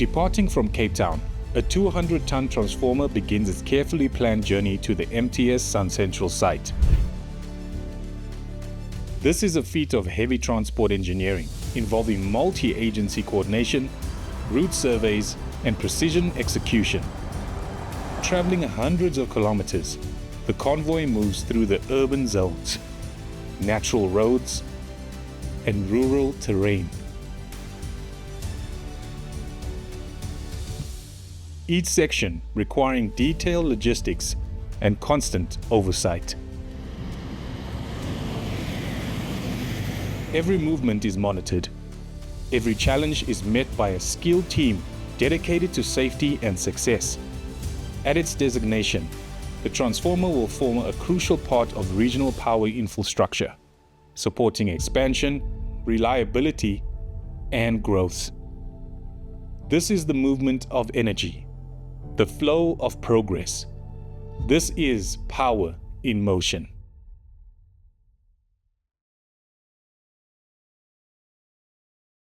Departing from Cape Town, a 200-ton transformer begins its carefully planned journey to the MTS Sun Central Site. This is a feat of heavy transport engineering, involving multi-agency coordination, route surveys, and precision execution. Traveling hundreds of kilometers, the convoy moves through the urban zones, natural roads, and rural terrain. Each section requiring detailed logistics and constant oversight. Every movement is monitored. Every challenge is met by a skilled team dedicated to safety and success. At its designation, the transformer will form a crucial part of regional power infrastructure, supporting expansion, reliability, and growth. This is the movement of energy, the flow of progress. This is power in motion.